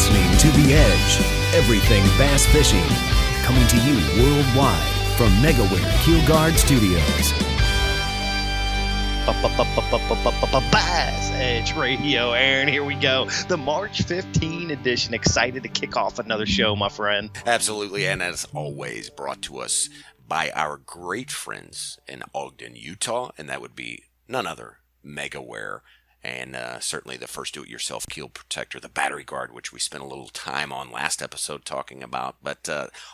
listening to The Edge, everything bass fishing, coming to you worldwide from Megaware KeelGuard Studios. BassEdge Radio, Aaron. Here we go. The March 15 edition. Excited to kick off another show, my friend. Absolutely, and as always, brought to us by our great friends in Ogden, Utah, and that would be none other, Megaware. And certainly the first do-it-yourself keel protector, the battery guard, which we spent a little time on last episode talking about. But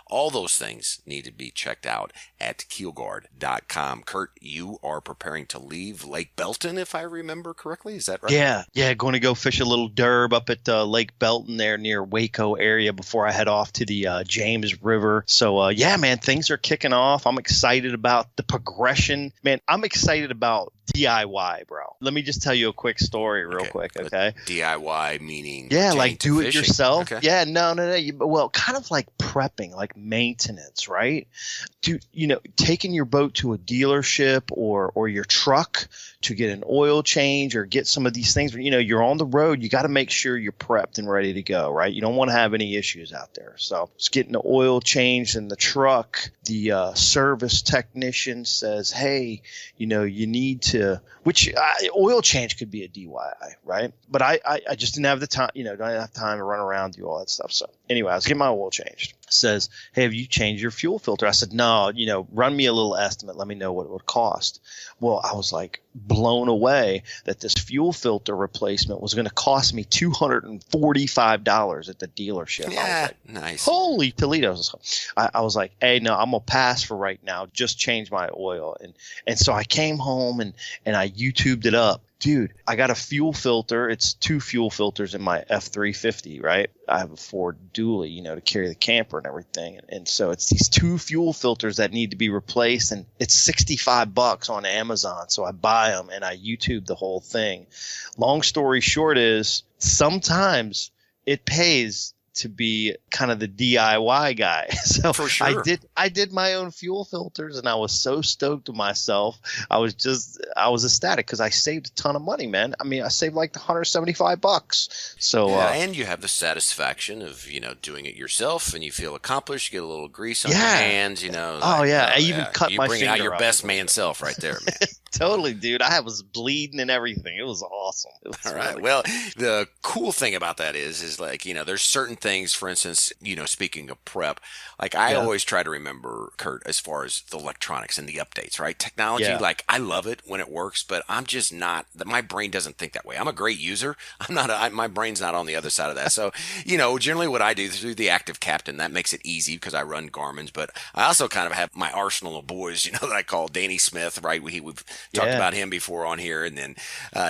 all those things need to be checked out at KeelGuard.com. Kurt, you are preparing to leave Lake Belton, if I remember correctly. Is that right? Yeah. Going to go fish a little derb up at Lake Belton there near Waco area before I head off to the James River. So, yeah, man, things are kicking off. I'm excited about the progression. Man, I'm excited about DIY, bro. Let me just tell you a quick story real quick, okay? DIY meaning like do it yourself. Okay. Yeah, no. Well, kind of like prepping, like maintenance, right? Taking your boat to a dealership or your truck to get an oil change or get some of these things. You're on the road. You got to make sure you're prepped and ready to go, right? You don't want to have any issues out there. So it's getting the oil changed in the truck. The service technician says, hey, you need to, oil change could be a DIY, right? But I just didn't have the time, don't have time to run around, do all that stuff. So anyway, I was getting my oil changed. Says, hey, have you changed your fuel filter? I said, no, run me a little estimate. Let me know what it would cost. Well, I was like blown away that this fuel filter replacement was going to cost me $245 at the dealership. Yeah, I was like, nice. Holy Toledo. I was like, hey, no, I'm going to pass for right now. Just change my oil. And so I came home and I YouTubed it up. Dude, I got a fuel filter. It's 2 fuel filters in my F350, right? I have a Ford dually, to carry the camper and everything. And so it's these 2 fuel filters that need to be replaced. And it's $65 on Amazon. So I buy them and I YouTube the whole thing. Long story short is sometimes it pays to be kind of the DIY guy. So for sure. I did my own fuel filters and I was so stoked with myself. I was ecstatic because I saved a ton of money, man. I mean, I saved like $175. So and you have the satisfaction of, doing it yourself and you feel accomplished, you get a little grease on your hands, I even cut my finger. You bring out your best man self right there, man. Totally, dude. I was bleeding and everything. It was awesome. All right. Really well, the cool thing about that is like, there's certain things, for instance, speaking of prep, like I always try to remember, Kurt, as far as the electronics and the updates, right? Technology, like I love it when it works, but I'm just not, my brain doesn't think that way. I'm a great user. My brain's not on the other side of that. So, generally what I do through the Active Captain, that makes it easy because I run Garmin's, but I also kind of have my arsenal of boys, that I call Danny Smith, right? We've talked about him before on here, and then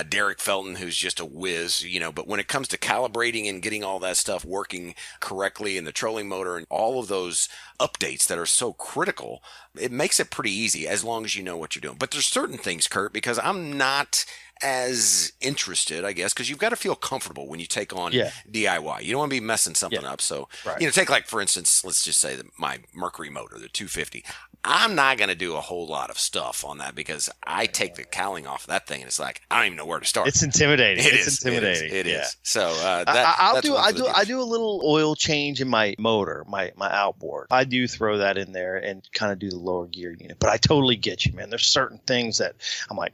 Derek Felton, who's just a whiz, but when it comes to calibrating and getting all that stuff working correctly in the trolling motor and all of those updates that are so critical, it makes it pretty easy as long as you know what you're doing. But there's certain things, Kurt, because I'm not as interested, I guess, because you've got to feel comfortable when you take on DIY. You don't want to be messing something up. So, take like, for instance, let's just say my Mercury motor, the 250. I'm not going to do a whole lot of stuff on that because I take the cowling off of that thing and it's like, I don't even know where to start. It's intimidating. It is. So I do a little oil change in my motor, my outboard. I do throw that in there and kind of do the lower gear unit. But I totally get you, man. There's certain things that I'm like,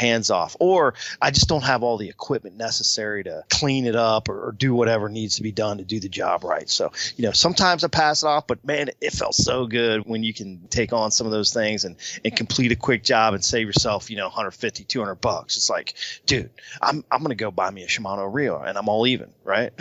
hands off. Or I just don't have all the equipment necessary to clean it up or do whatever needs to be done to do the job right. So, sometimes I pass it off, but man, it felt so good when you can take on some of those things and complete a quick job and save yourself, $150, $200. It's like, dude, I'm going to go buy me a Shimano reel and I'm all even, right?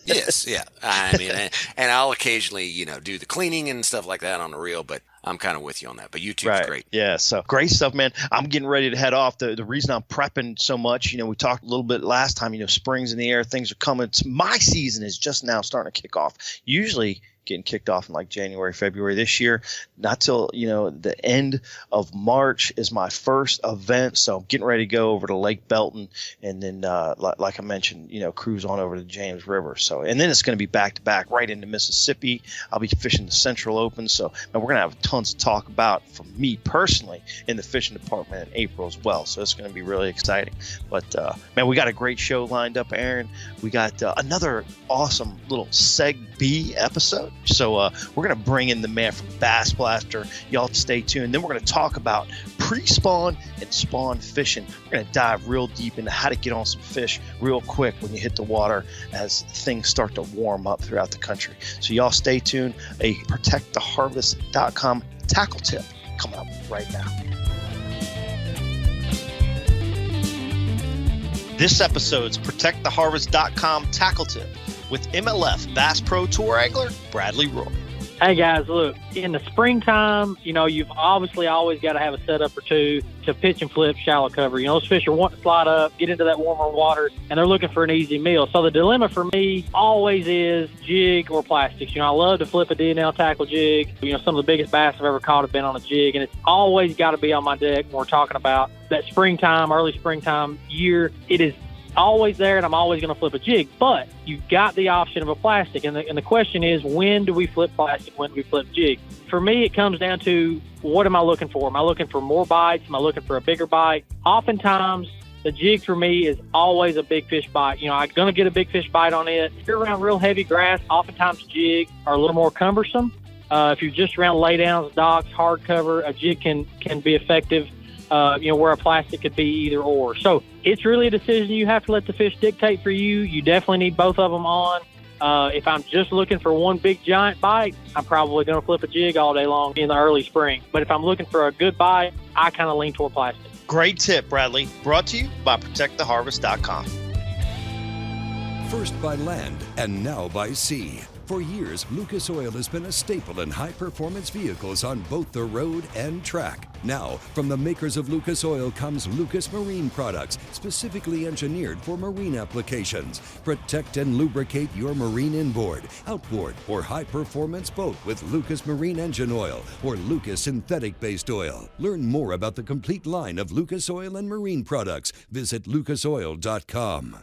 Yes. Yeah. I mean, and I'll occasionally, do the cleaning and stuff like that on the reel, but I'm kind of with you on that, but YouTube's great. Yeah, so great stuff, man. I'm getting ready to head off. The reason I'm prepping so much, we talked a little bit last time, spring's in the air, things are coming. My season is just now starting to kick off. Usually, getting kicked off in like January, February this year. Not till, the end of March is my first event. So I'm getting ready to go over to Lake Belton and then, like I mentioned, cruise on over to the James River. So, and then it's going to be back to back right into Mississippi. I'll be fishing the Central Open. So we're going to have tons to talk about from me personally in the fishing department in April as well. So it's going to be really exciting. But, man, we got a great show lined up, Aaron. We got another awesome little Seg B episode. So we're going to bring in the man from Bass Blaster. Y'all stay tuned. Then we're going to talk about pre-spawn and spawn fishing. We're going to dive real deep into how to get on some fish real quick when you hit the water as things start to warm up throughout the country. So y'all stay tuned. A protecttheharvest.com tackle tip coming up right now. This episode's protecttheharvest.com tackle tip with MLF Bass Pro Tour angler Bradley Roy. Hey guys, look, in the springtime, you've obviously always got to have a setup or two to pitch and flip shallow cover. Those fish are wanting to slide up, get into that warmer water, and they're looking for an easy meal. So the dilemma for me always is jig or plastics. I love to flip a D&L tackle jig. Some of the biggest bass I've ever caught have been on a jig, and it's always got to be on my deck when we're talking about that springtime, early springtime year. It is always there, and I'm always going to flip a jig, but you've got the option of a plastic, and the question is, when do we flip plastic, when do we flip jig? For me, it comes down to, what am I looking for? Am I looking for more bites? Am I looking for a bigger bite? Oftentimes, the jig for me is always a big fish bite. I'm going to get a big fish bite on it. If you're around real heavy grass, oftentimes jig are a little more cumbersome. If you're just around laydowns, docks, hard cover, a jig can be effective. Where a plastic could be either or. So it's really a decision you have to let the fish dictate for you. You definitely need both of them on. If I'm just looking for one big giant bite, I'm probably going to flip a jig all day long in the early spring. But if I'm looking for a good bite, I kind of lean toward plastic. Great tip, Bradley. Brought to you by protecttheharvest.com. First by land and now by sea. For years, Lucas Oil has been a staple in high-performance vehicles on both the road and track. Now, from the makers of Lucas Oil comes Lucas Marine products, specifically engineered for marine applications. Protect and lubricate your marine inboard, outboard, or high-performance boat with Lucas Marine Engine Oil or Lucas Synthetic-Based Oil. Learn more about the complete line of Lucas Oil and marine products. Visit lucasoil.com.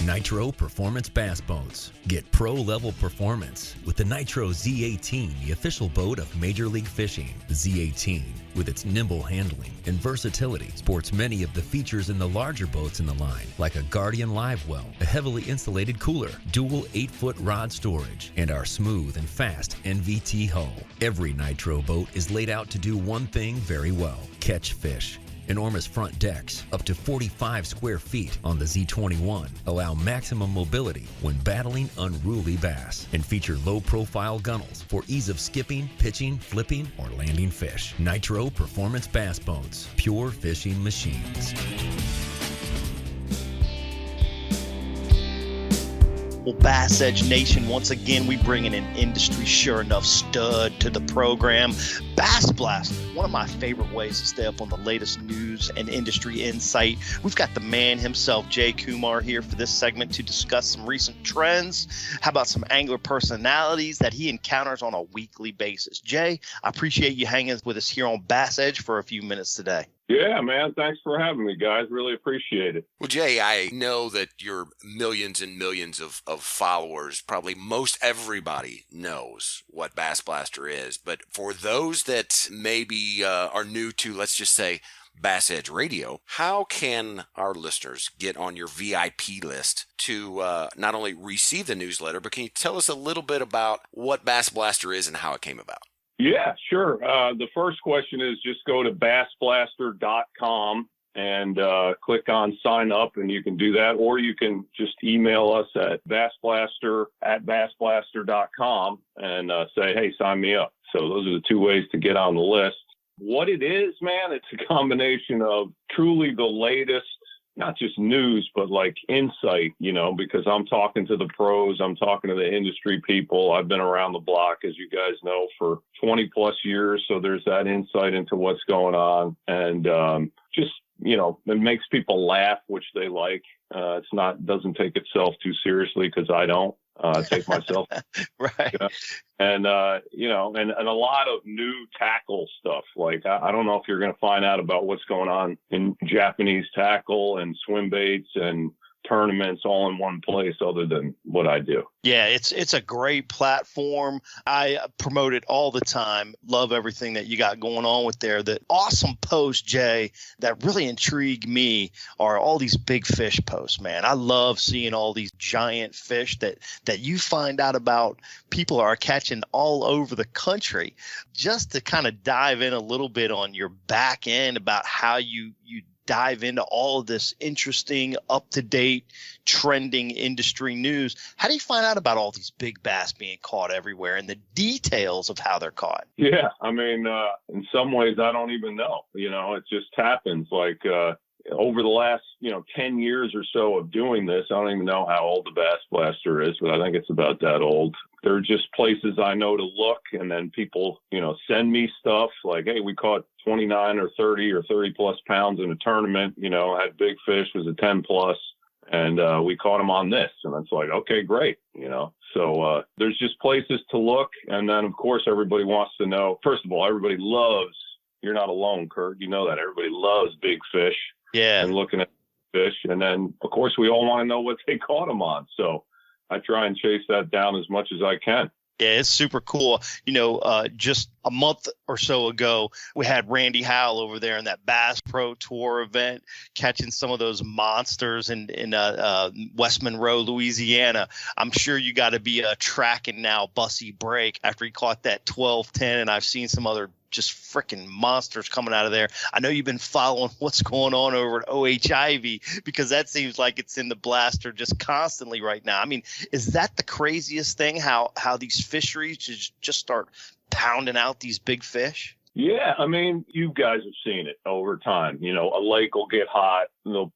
Nitro Performance Bass Boats. Get pro-level performance with the Nitro Z18, the official boat of Major League Fishing. The Z18, with its nimble handling and versatility, sports many of the features in the larger boats in the line, like a Guardian Live Well, a heavily insulated cooler, dual 8-foot rod storage, and our smooth and fast NVT hull. Every Nitro boat is laid out to do one thing very well: catch fish. Enormous front decks, up to 45 square feet on the Z21, allow maximum mobility when battling unruly bass, and feature low-profile gunnels for ease of skipping, pitching, flipping, or landing fish. Nitro Performance Bass Boats, pure fishing machines. Well, BassEdge Nation, once again, we bring in an industry sure enough stud to the program. Bass Blast, one of my favorite ways to stay up on the latest news and industry insight. We've got the man himself, Jay Kumar, here for this segment to discuss some recent trends. How about some angler personalities that he encounters on a weekly basis? Jay, I appreciate you hanging with us here on BassEdge for a few minutes today. Yeah, man. Thanks for having me, guys. Really appreciate it. Well, Jay, I know that you're millions and millions of followers. Probably most everybody knows what Bass Blaster is. But for those that maybe are new to, let's just say, BassEdge Radio, how can our listeners get on your VIP list to not only receive the newsletter, but can you tell us a little bit about what Bass Blaster is and how it came about? Yeah, sure. The first question is just go to bassblaster.com and click on sign up, and you can do that. Or you can just email us at bassblaster@bassblaster.com and say, hey, sign me up. So those are the two ways to get on the list. What it is, man, it's a combination of truly the latest, not just news, but like insight, because I'm talking to the pros, I'm talking to the industry people. I've been around the block, as you guys know, for 20 plus years. So there's that insight into what's going on. And it makes people laugh, which they like. Doesn't take itself too seriously, because I don't. take myself. Right. You know? And, and a lot of new tackle stuff. Like, I don't know if you're going to find out about what's going on in Japanese tackle and swim baits and tournaments all in one place other than what I do. Yeah, it's a great platform. I promote it all the time. Love everything that you got going on with there. The awesome posts, Jay, that really intrigue me are all these big fish posts, man. I love seeing all these giant fish that you find out about people are catching all over the country. Just to kind of dive in a little bit on your back end about how you dive into all of this interesting, up-to-date, trending industry news. How do you find out about all these big bass being caught everywhere and the details of how they're caught? Yeah, I mean, in some ways, I don't even know. It just happens. Like over the last, 10 years or so of doing this, I don't even know how old the Bass Blaster is, but I think it's about that old. There are just places I know to look, and then people, send me stuff like, hey, we caught 29 or 30 or 30 plus pounds in a tournament, had big fish, was a 10 plus, and we caught them on this. And it's like, okay, great. So there's just places to look. And then, of course, everybody wants to know, first of all, everybody loves, you're not alone, Kurt. You know that everybody loves big fish. Yeah. And looking at fish. And then, of course, we all want to know what they caught them on. So I try and chase that down as much as I can. Yeah, it's super cool. Just a month or so ago, we had Randy Howell over there in that Bass Pro Tour event, catching some of those monsters in West Monroe, Louisiana. I'm sure you got to be tracking now Bussy Break after he caught that 12-10, and I've seen some other just freaking monsters coming out of there. I know you've been following what's going on over at OHIV because that seems like it's in the blaster just constantly right now. I mean, is that the craziest thing, how these fisheries just start pounding out these big fish? Yeah, I mean, you guys have seen it over time. A lake will get hot and they'll,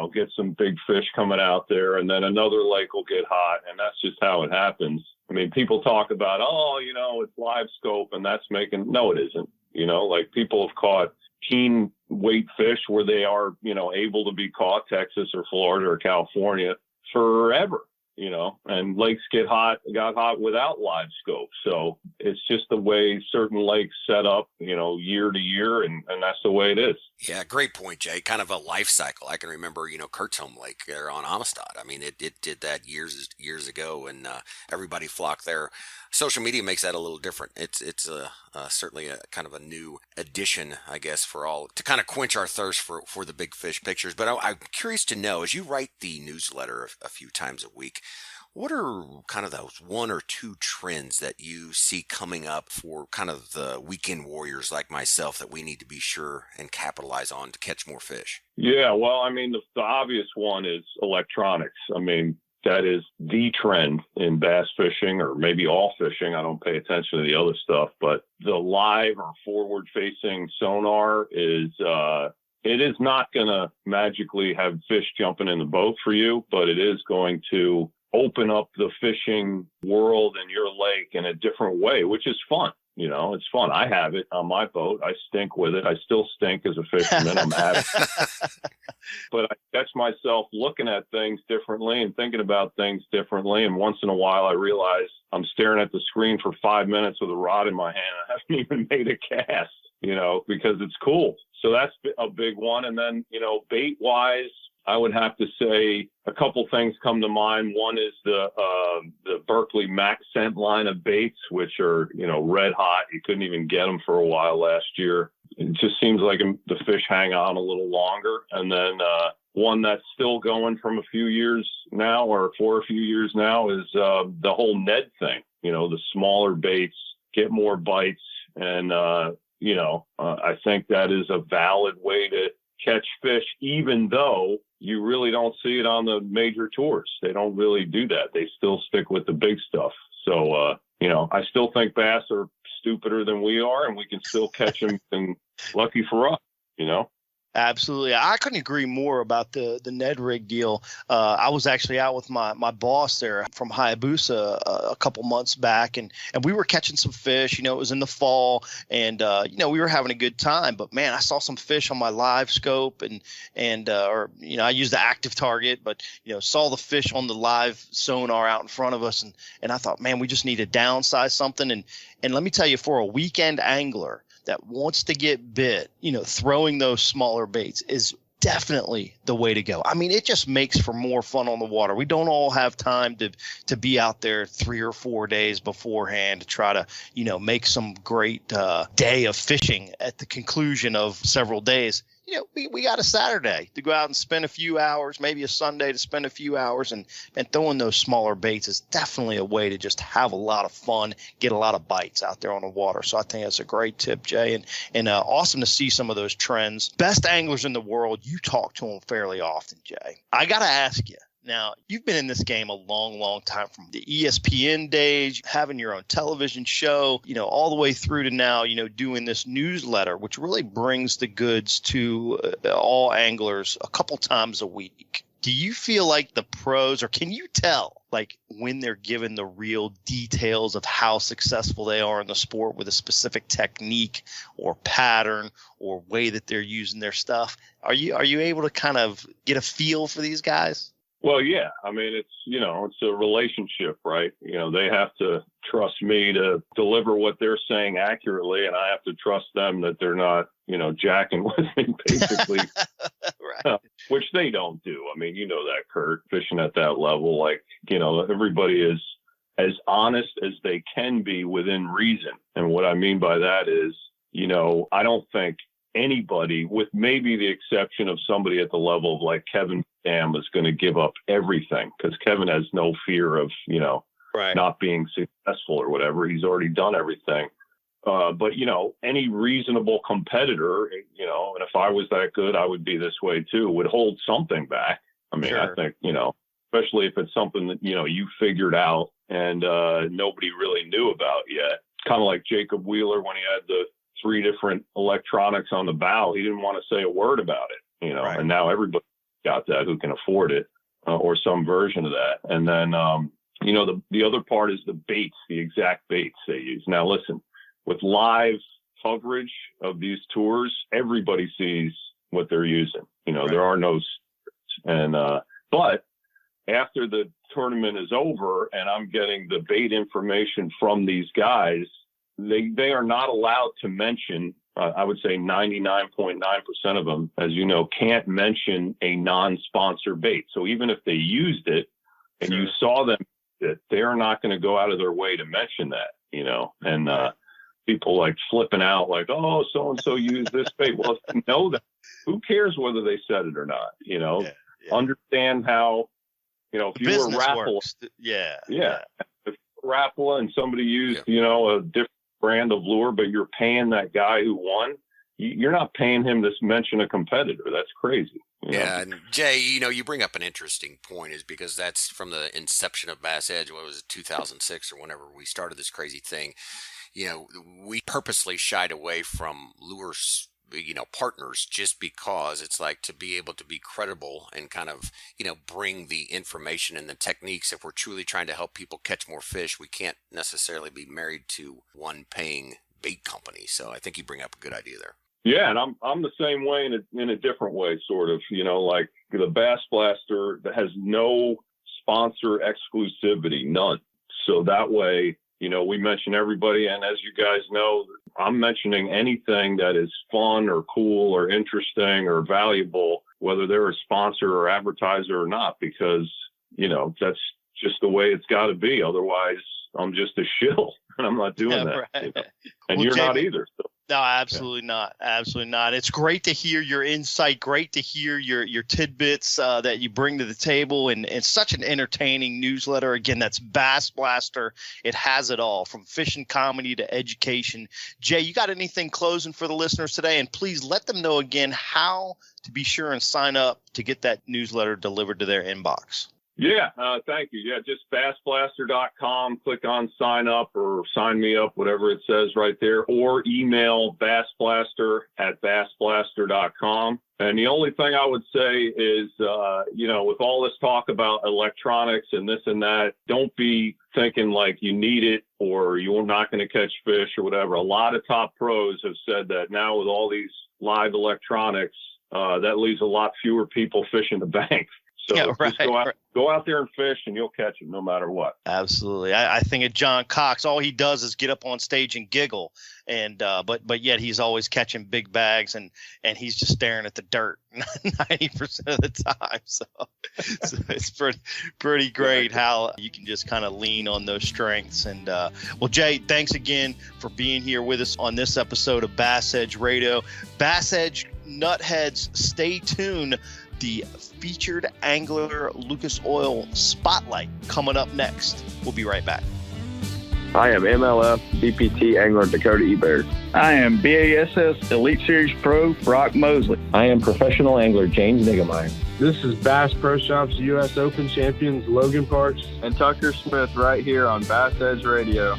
get some big fish coming out there, and then another lake will get hot, and that's just how it happens. I mean, people talk about, it's live scope and that's no, it isn't. Like people have caught keen weight fish where they are, able to be caught, Texas or Florida or California forever, and lakes got hot without live scope. So it's just the way certain lakes set up, year to year, and that's the way it is. Yeah, great point, Jay. Kind of a life cycle. I can remember, Kurt's home lake there on Amistad. I mean, it did that years ago, and everybody flocked there. Social media makes that a little different. It's certainly a kind of a new addition, I guess, for all to kind of quench our thirst for the big fish pictures. But I'm curious to know, as you write the newsletter a few times a week, what are kind of those one or two trends that you see coming up for kind of the weekend warriors like myself that we need to be sure and capitalize on to catch more fish? Yeah, well, I mean, the obvious one is electronics. I mean, that is the trend in bass fishing, or maybe all fishing. I don't pay attention to the other stuff, but the live or forward-facing sonar is it is not going to magically have fish jumping in the boat for you, but it is going to open up the fishing world in your lake in a different way, which is fun. It's fun. I have it on my boat. I stink with it. I still stink as a fisherman. I'm at it. But I catch myself looking at things differently and thinking about things differently. And once in a while, I realize I'm staring at the screen for 5 minutes with a rod in my hand. I haven't even made a cast, because it's cool. So that's a big one. And then, bait wise, I would have to say a couple things come to mind. One is the Berkeley Max Scent line of baits, which are, red hot. You couldn't even get them for a while last year. It just seems like the fish hang on a little longer. And then one that's still going from a few years now, or for a few years now, is the whole Ned thing. The smaller baits get more bites. And, I think that is a valid way to catch fish, even though you really don't see it on the major tours. They don't really do that. They still stick with the big stuff. So, I still think bass are stupider than we are, and we can still catch them, and lucky for us, Absolutely. I couldn't agree more about the Ned rig deal. I was actually out with my boss there from Hayabusa a couple months back, and we were catching some fish. It was in the fall, and we were having a good time. But man, I saw some fish on my live scope, and I used the active target, but saw the fish on the live sonar out in front of us, and I thought, man, we just need to downsize something. And let me tell you, for a weekend angler that wants to get bit, throwing those smaller baits is definitely the way to go. I mean, it just makes for more fun on the water. We don't all have time to be out there 3 or 4 days beforehand to try to, make some great day of fishing at the conclusion of several days. We got a Saturday to go out and spend a few hours, maybe a Sunday to spend a few hours, and throwing those smaller baits is definitely a way to just have a lot of fun, get a lot of bites out there on the water. So I think that's a great tip, Jay, and awesome to see some of those trends. Best anglers in the world, you talk to them fairly often, Jay. I got to ask you. Now, you've been in this game a long, long time, from the ESPN days, having your own television show, all the way through to now, doing this newsletter, which really brings the goods to all anglers a couple times a week. Do you feel like the pros, or can you tell, like, when they're given the real details of how successful they are in the sport with a specific technique or pattern or way that they're using their stuff? Are you able to kind of get a feel for these guys? Well, yeah. I mean, it's a relationship, right? They have to trust me to deliver what they're saying accurately, and I have to trust them that they're not, jacking with me, basically, right. Which they don't do. I mean, that, Kurt, fishing at that level, like, everybody is as honest as they can be within reason. And what I mean by that is, I don't think anybody, with maybe the exception of somebody at the level of like Kevin Dam, is going to give up everything, because Kevin has no fear of, right, not being successful or whatever. He's already done everything. But, any reasonable competitor, and if I was that good, I would be this way too, would hold something back. I mean, sure. I think, especially if it's something that, you figured out and nobody really knew about yet. Kind of like Jacob Wheeler when he had the 3 different electronics on the bow. He didn't want to say a word about it, right. And now everybody got that who can afford it, or some version of that. And then, the other part is the baits, the exact baits they use. Now, listen, with live coverage of these tours, everybody sees what they're using. Right. There are no secrets. And, but after the tournament is over and I'm getting the bait information from these guys, they are not allowed to mention, I would say 99.9% of them, as you know, can't mention a non-sponsor bait. So even if they used it and sure. you saw them, they are not going to go out of their way to mention that, and people like flipping out like, oh, so-and-so used this bait. Well, if you know that, who cares whether they said it or not, Yeah. Understand how, if you were Rapala, yeah. if Rapala and somebody used, a different brand of lure, but you're paying that guy who won, you're not paying him to mention a competitor. That's crazy. Yeah, and Jay, you bring up an interesting point, is because that's from the inception of BassEdge. What was it, 2006 or whenever we started this crazy thing? We purposely shied away from lures, partners, just because it's like, to be able to be credible and kind of, bring the information and the techniques. If we're truly trying to help people catch more fish, we can't necessarily be married to one paying bait company. So I think you bring up a good idea there. Yeah, and I'm the same way in a different way, sort of. Like the Bass Blaster that has no sponsor exclusivity, none. So that way, we mention everybody, and as you guys know, I'm mentioning anything that is fun or cool or interesting or valuable, whether they're a sponsor or advertiser or not, because that's just the way it's got to be. Otherwise, I'm just a shill, and I'm not doing that. Right. And Well, you're Jay, not either. So. No, absolutely not. Absolutely not. It's great to hear your insight. Great to hear your tidbits that you bring to the table, and it's such an entertaining newsletter. Again, that's Bass Blaster. It has it all, from fishing, comedy to education. Jay, you got anything closing for the listeners today? And please let them know again how to be sure and sign up to get that newsletter delivered to their inbox. Yeah, thank you. Yeah, just bassblaster.com. Click on sign up or sign me up, whatever it says right there, or email bassblaster@bassblaster.com. And the only thing I would say is, with all this talk about electronics and this and that, don't be thinking like you need it or you're not going to catch fish or whatever. A lot of top pros have said that now with all these live electronics, that leaves a lot fewer people fishing the bank. So just go out there and fish, and you'll catch it no matter what. Absolutely. I think of John Cox. All he does is get up on stage and giggle, and but yet he's always catching big bags, and he's just staring at the dirt 90% of the time. So it's pretty great how you can just kind of lean on those strengths. And well, Jay, thanks again for being here with us on this episode of BassEdge Radio. BassEdge Nutheads, stay tuned. The featured angler Lucas Oil Spotlight coming up next. We'll be right back. I am MLF BPT angler Dakota Ebert. I am BASS Elite Series Pro Brock Mosley. I am professional angler James Niggemeyer. This is Bass Pro Shops U.S. Open champions Logan Parks and Tucker Smith right here on BassEdge Radio.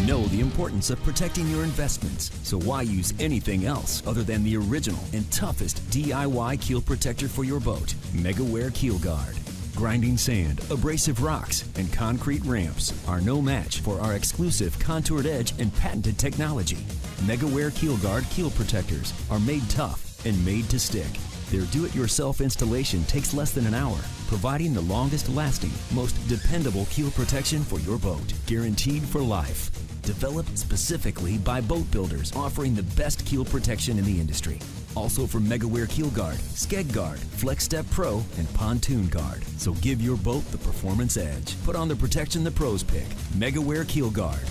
Know the importance of protecting your investments, so why use anything else other than the original and toughest DIY keel protector for your boat? Megaware KeelGuard. Grinding sand, abrasive rocks, and concrete ramps are no match for our exclusive contoured edge and patented technology. Megaware KeelGuard keel protectors are made tough and made to stick. Their do-it-yourself installation takes less than an hour, providing the longest-lasting, most dependable keel protection for your boat, guaranteed for life. Developed specifically by boat builders offering the best keel protection in the industry. Also from Megaware KeelGuard, Skeg Guard, Flex Step Pro, and Pontoon Guard. So give your boat the performance edge. Put on the protection the pros pick. Megaware KeelGuard.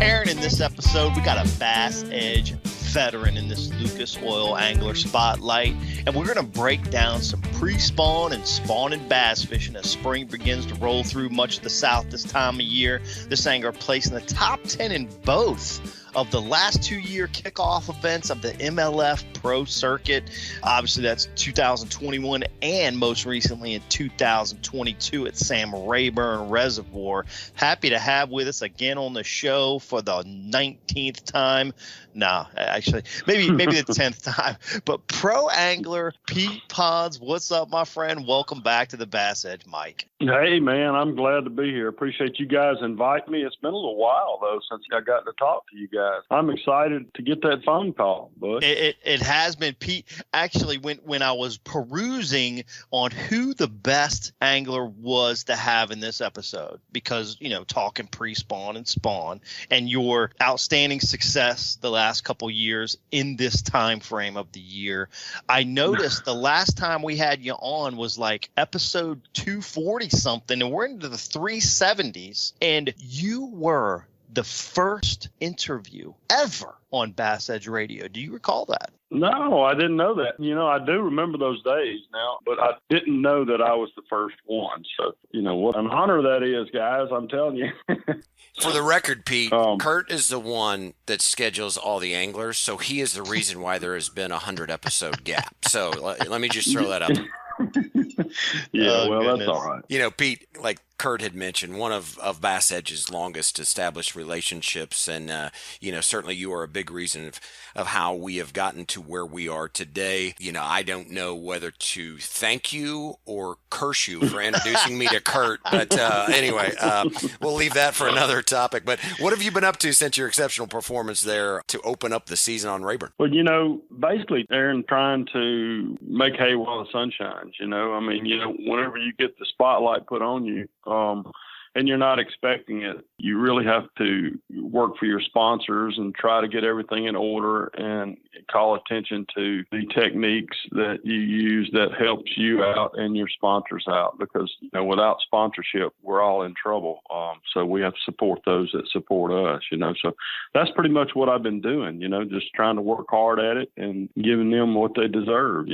Aaron, in this episode, we got a BassEdge veteran in this Lucas Oil Angler Spotlight, and we're going to break down some pre-spawn and spawning bass fishing as spring begins to roll through much of the South this time of year. This angler placed in the top 10 in both of the last 2-year kickoff events of the MLF Pro Circuit. Obviously, that's 2021 and most recently in 2022 at Sam Rayburn Reservoir. Happy to have with us again on the show for the 19th time. No, actually, maybe the 10th time. But pro angler Pete Pons, what's up, my friend? Welcome back to the BassEdge, Mike. Hey, man, I'm glad to be here. Appreciate you guys inviting me. It's been a little while, though, since I got to talk to you guys. I'm excited to get that phone call, bud. It has been, Pete. Actually, when I was perusing on who the best angler was to have in this episode, because, talking pre-spawn and spawn and your outstanding success the last couple years in this time frame of the year, I noticed the last time we had you on was like episode 240 something, and we're into the 370s, and you were the first interview ever on BassEdge Radio. Do you recall that? No, I didn't know that. I do remember those days now, but I didn't know that I was the first one. So, what an honor that is, guys. I'm telling you. For the record, Pete, Kurt is the one that schedules all the anglers, so he is the reason why there has been a 100-episode gap. So let me just throw that out there. Yeah, that's all right. Pete, like Kurt had mentioned, one of BassEdge's longest established relationships, and certainly you are a big reason of how we have gotten to where we are today. I don't know whether to thank you or curse you for introducing me to Kurt, but anyway, we'll leave that for another topic. But what have you been up to since your exceptional performance there to open up the season on Rayburn? Well, basically, Aaron, trying to make hay while the sun shines. Whenever you get the spotlight put on you, and you're not expecting it, you really have to work for your sponsors and try to get everything in order and call attention to the techniques that you use that helps you out and your sponsors out, because without sponsorship, we're all in trouble. So we have to support those that support us, so that's pretty much what I've been doing, just trying to work hard at it and giving them what they deserve,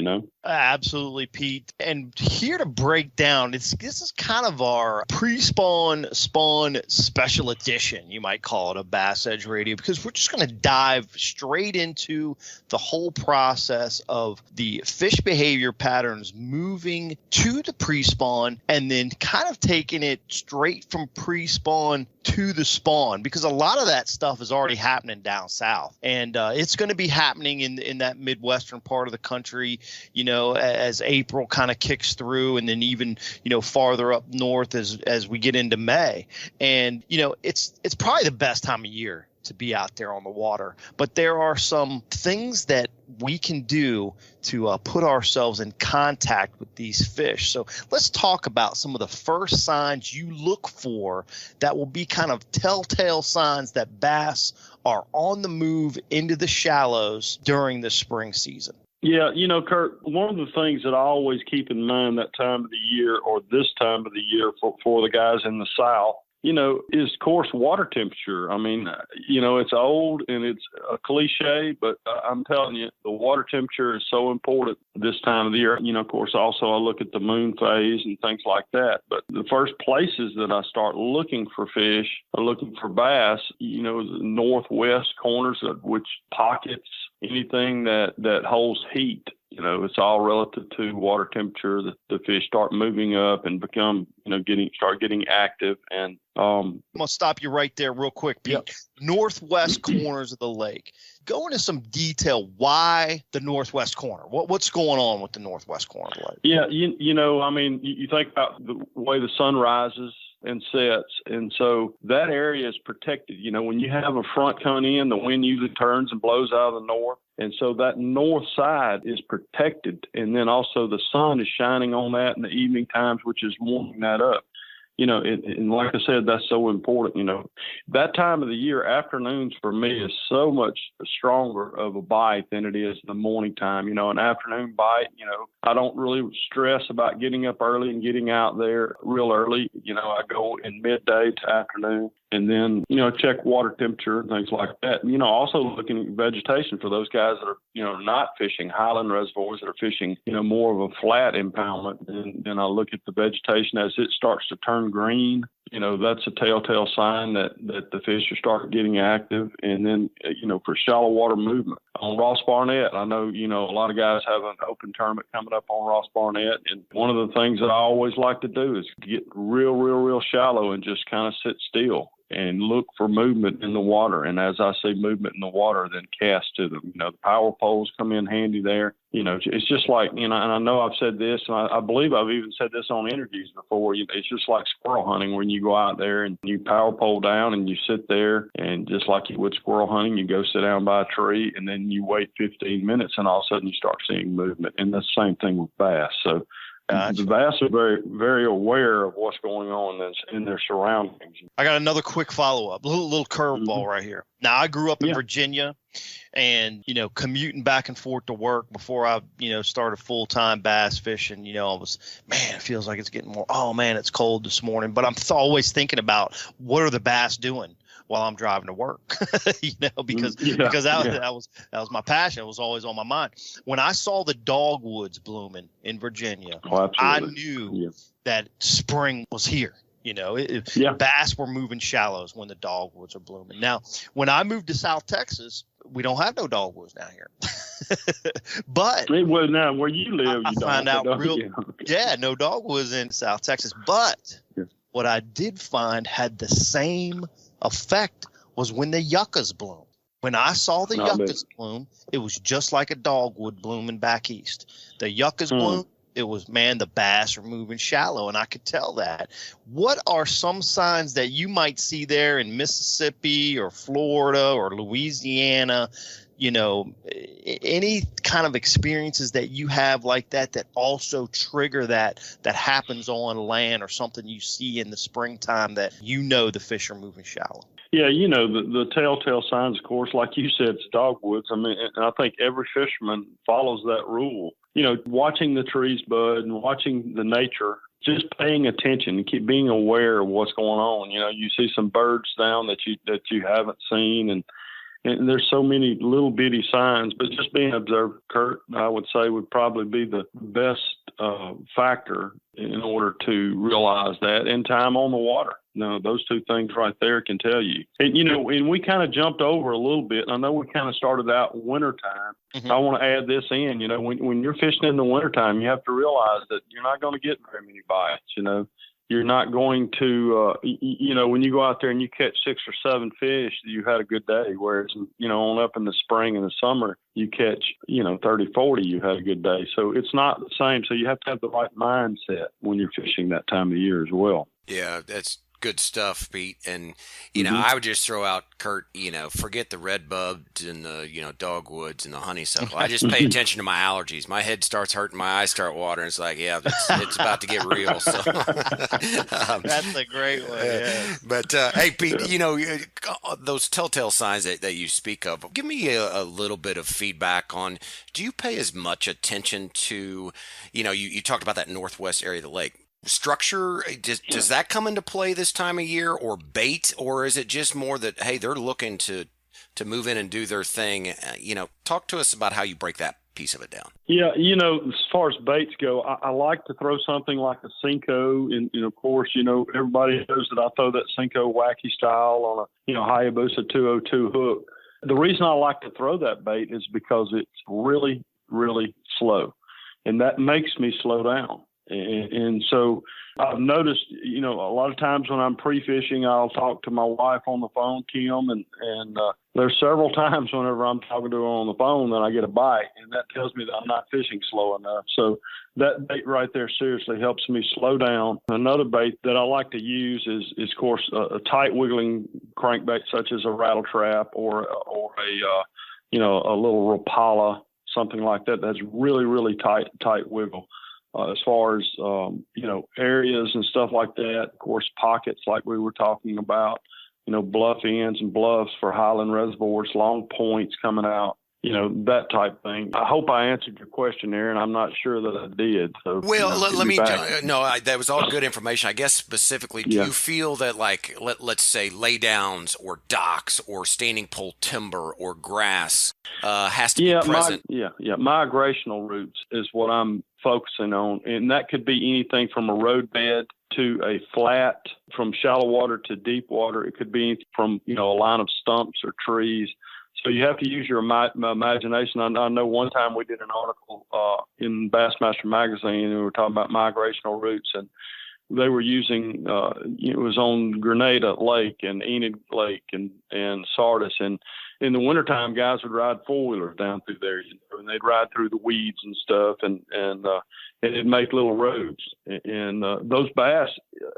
Absolutely, Pete. And here to break down, this is kind of our pre-spawn spawn special edition, you might call it, of BassEdge Radio, because we're just going to dive straight into the whole process of the fish behavior patterns moving to the pre-spawn and then kind of taking it straight from pre-spawn to the spawn, because a lot of that stuff is already happening down south, and it's going to be happening in that Midwestern part of the country, as April kind of kicks through, and then even, farther up north as we get into May. And, it's probably the best time of year to be out there on the water. But there are some things that we can do to put ourselves in contact with these fish. So let's talk about some of the first signs you look for that will be kind of telltale signs that bass are on the move into the shallows during the spring season. Yeah, Kurt, one of the things that I always keep in mind that time of the year, or this time of the year for the guys in the South, is, of course, water temperature. I mean, it's old and it's a cliche, but I'm telling you, the water temperature is so important this time of the year. Of course, also I look at the moon phase and things like that. But the first places that I start looking for fish, or looking for bass, the northwest corners of which pockets, anything that holds heat. It's all relative to water temperature. The fish start moving up and become, start getting active. And I'm gonna stop you right there, real quick, Pete. Yep. Northwest corners of the lake. Go into some detail. Why the northwest corner? What's going on with the northwest corner of the lake? Yeah, you think about the way the sun rises and sets, and so that area is protected. When you have a front coming in, the wind usually turns and blows out of the north, and so that north side is protected, and then also the sun is shining on that in the evening times, which is warming that up. And like I said, that's so important. That time of the year, afternoons for me is so much stronger of a bite than it is the morning time. An afternoon bite, I don't really stress about getting up early and getting out there real early. I go in midday to afternoon, and then, check water temperature and things like that. Also looking at vegetation for those guys that are, not fishing highland reservoirs, that are fishing, more of a flat impoundment. And then I look at the vegetation as it starts to turn green. That's a telltale sign that the fish are starting getting active. And then, for shallow water movement on Ross Barnett, I know, a lot of guys have an open tournament coming up on Ross Barnett. And one of the things that I always like to do is get real shallow and just kind of sit still and look for movement in the water. And as I see movement in the water, then cast to them. The power poles come in handy there. It's just like, and I know I've said this, and I believe I've even said this on interviews before, it's just like squirrel hunting when you go out there and you power pole down and you sit there, and just like you would squirrel hunting, you go sit down by a tree and then you wait 15 minutes and all of a sudden you start seeing movement. And that's the same thing with bass. So the bass are very, very aware of what's going on in their surroundings. I got another quick follow-up, little curveball right here. Now, I grew up in Virginia, and, commuting back and forth to work before I, started full-time bass fishing, I was, it feels like it's getting more, it's cold this morning. But I'm always thinking about what are the bass doing while I'm driving to work, because that was my passion. It was always on my mind. When I saw the dogwoods blooming in Virginia, I knew that spring was here. Bass were moving shallows when the dogwoods are blooming. Now, when I moved to South Texas, we don't have no dogwoods down here. But now where you live, I find out no dogwoods in South Texas. But what I did find had the same effect was when the yuccas bloom. When I saw the yuccas bloom, it was just like a dogwood blooming back east. The yuccas bloom. It was, the bass are moving shallow, and I could tell that. What are some signs that you might see there in Mississippi or Florida or Louisiana? Any kind of experiences that you have like that also trigger that happens on land, or something you see in the springtime that the fish are moving shallow? Yeah, the telltale signs, of course, like you said, it's dogwoods. And I think every fisherman follows that rule. Watching the trees bud and watching the nature, just paying attention and keep being aware of what's going on. You see some birds down that you haven't seen, and there's so many little bitty signs, but just being observed, Kurt, I would say would probably be the best factor in order to realize that, and time on the water. No, those two things right there can tell you. And, and we kind of jumped over a little bit. I know we kind of started out in wintertime. Mm-hmm. I want to add this in, when you're fishing in the wintertime, you have to realize that you're not going to get very many bites, You're not going to, when you go out there and you catch 6 or 7 fish, you had a good day. Whereas, on up in the spring and the summer, you catch, 30, 40, you had a good day. So it's not the same. So you have to have the right mindset when you're fishing that time of year as well. Yeah, that's good stuff, Pete. And, I would just throw out, Kurt, forget the red buds and the, dogwoods and the honeysuckle. I just pay attention to my allergies. My head starts hurting, my eyes start watering. It's like, yeah, it's about to get real. So that's a great one. Yeah. But, hey, Pete, those telltale signs that you speak of, give me a little bit of feedback on, do you pay as much attention to, you talked about that northwest area of the lake. Structure, does that come into play this time of year, or bait, or is it just more that, hey, they're looking to move in and do their thing? Talk to us about how you break that piece of it down. Yeah, as far as baits go, I like to throw something like a Cinco, and of course, everybody knows that I throw that Cinco wacky style on a Hayabusa 202 hook. The reason I like to throw that bait is because it's really, really slow, and that makes me slow down. And so I've noticed, a lot of times when I'm pre-fishing, I'll talk to my wife on the phone, Kim, and there's several times whenever I'm talking to her on the phone that I get a bite, and that tells me that I'm not fishing slow enough. So that bait right there seriously helps me slow down. Another bait that I like to use is of course, a tight wiggling crankbait such as a rattle trap or a little Rapala, something like that. That's really, really tight wiggle. As far as, areas and stuff like that, of course, pockets like we were talking about, bluff ends and bluffs for highland reservoirs, long points coming out, that type thing. I hope I answered your question there, and I'm not sure that I did. So, well, let me, that was all good information. I guess specifically, do you feel that, like, let's say laydowns or docks or standing pole timber or grass has to be present? Migrational routes is what I'm focusing on, and that could be anything from a roadbed to a flat, from shallow water to deep water. It could be from a line of stumps or trees. So you have to use your imagination. I know one time we did an article in Bassmaster magazine, and we were talking about migrational routes, and they were using it was on Grenada Lake and Enid Lake and Sardis, and in the wintertime, guys would ride 4-wheelers down through there, and they'd ride through the weeds and stuff, and it'd make little roads. And those bass,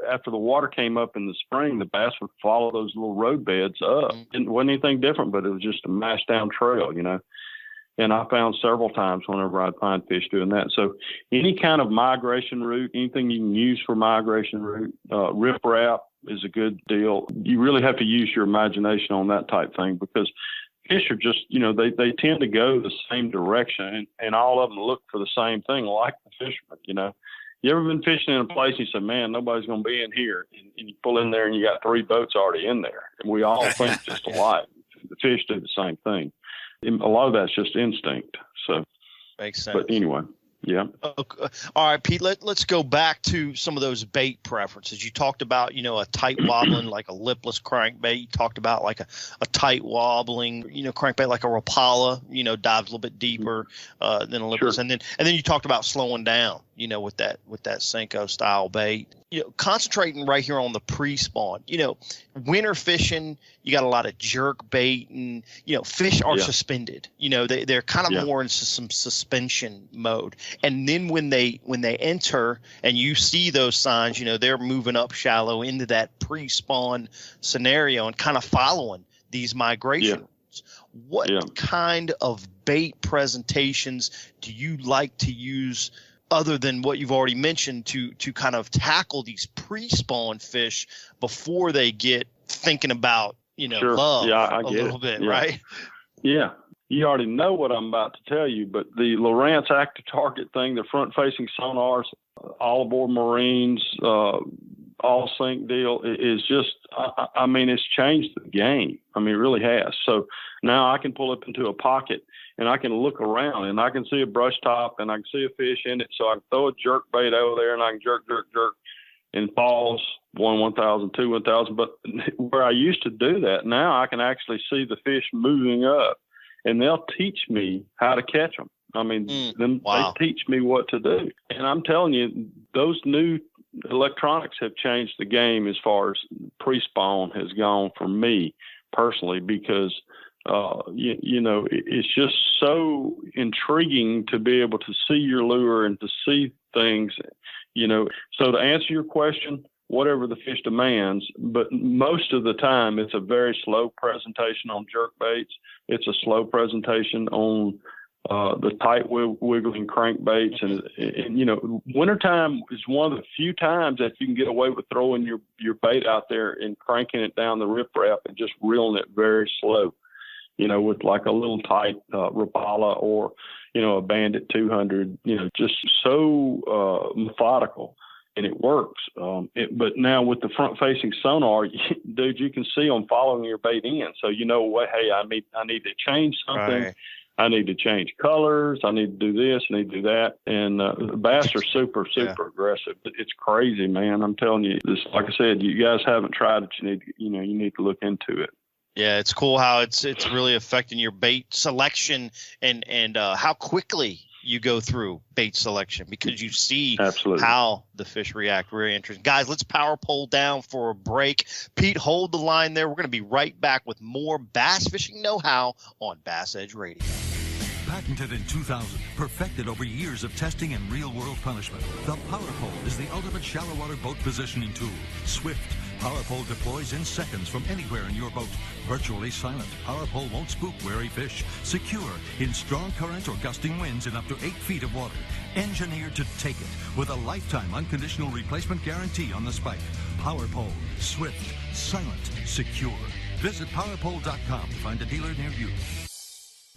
after the water came up in the spring, the bass would follow those little road beds up. It wasn't anything different, but it was just a mashed down trail, And I found several times whenever I'd find fish doing that. So any kind of migration route, anything you can use for migration route, riprap is a good deal. You really have to use your imagination on that type thing, because fish are just, they tend to go the same direction, and all of them look for the same thing, like the fishermen, You ever been fishing in a place and you say, man, nobody's going to be in here, and you pull in there and you got 3 boats already in there, and we all think just alike. The fish do the same thing. And a lot of that's just instinct. So makes sense. But anyway. Yeah. Okay. All right, Pete, let's go back to some of those bait preferences. You talked about, a tight wobbling, like a lipless crankbait. You talked about like a tight wobbling, crankbait like a Rapala, dives a little bit deeper than a lipless. Sure. And then you talked about slowing down, with that Cinco style bait. Concentrating right here on the pre-spawn. Winter fishing, you got a lot of jerk bait, and fish are suspended. They're kind of more in some suspension mode. And then when they enter and you see those signs, they're moving up shallow into that pre-spawn scenario and kind of following these migration routes. What kind of bait presentations do you like to use, other than what you've already mentioned, to kind of tackle these pre-spawn fish before they get thinking about, love a little bit, right? Yeah. You already know what I'm about to tell you, but the Lowrance active target thing, the front-facing sonars, all aboard Marines, all sync deal is just, I mean, it's changed the game. I mean, it really has. So now I can pull up into a pocket and I can look around and I can see a brush top and I can see a fish in it. So I can throw a jerk bait over there and I can jerk, and falls 1,000, 2, 1,000. But where I used to do that, now I can actually see the fish moving up and they'll teach me how to catch them. I mean, they teach me what to do. And I'm telling you, those new electronics have changed the game as far as pre-spawn has gone for me personally, because, you know, it's just so intriguing to be able to see your lure and to see things, you know. So to answer your question, whatever the fish demands, but most of the time it's a very slow presentation on jerk baits. It's a slow presentation on the tight wiggling crankbaits, and you know, wintertime is one of the few times that you can get away with throwing your bait out there and cranking it down the riprap and just reeling it very slow, you know, with like a little tight Rapala or, you know, a Bandit 200, you know, just so methodical, and it works. But now with the front-facing sonar, dude, you can see them following your bait in, so you know what? Hey, I need to change something. Right. I need to change colors. I need to do this. I need to do that. And the bass are super aggressive. It's crazy, man. I'm telling you, this, like I said, you guys haven't tried it. You need to look into it. Yeah, it's cool how it's really affecting your bait selection and how quickly you go through bait selection, because you see how the fish react. Very interesting. Guys, let's power pole down for a break. Pete, hold the line there. We're going to be right back with more bass fishing know-how on BassEdge Radio. Patented in 2000, perfected over years of testing and real-world punishment, the Power Pole is the ultimate shallow water boat positioning tool. Swift, Power Pole deploys in seconds from anywhere in your boat. Virtually silent, Power Pole won't spook wary fish. Secure in strong current or gusting winds in up to 8 feet of water. Engineered to take it with a lifetime unconditional replacement guarantee on the spike. Power Pole, swift, silent, secure. Visit powerpole.com to find a dealer near you.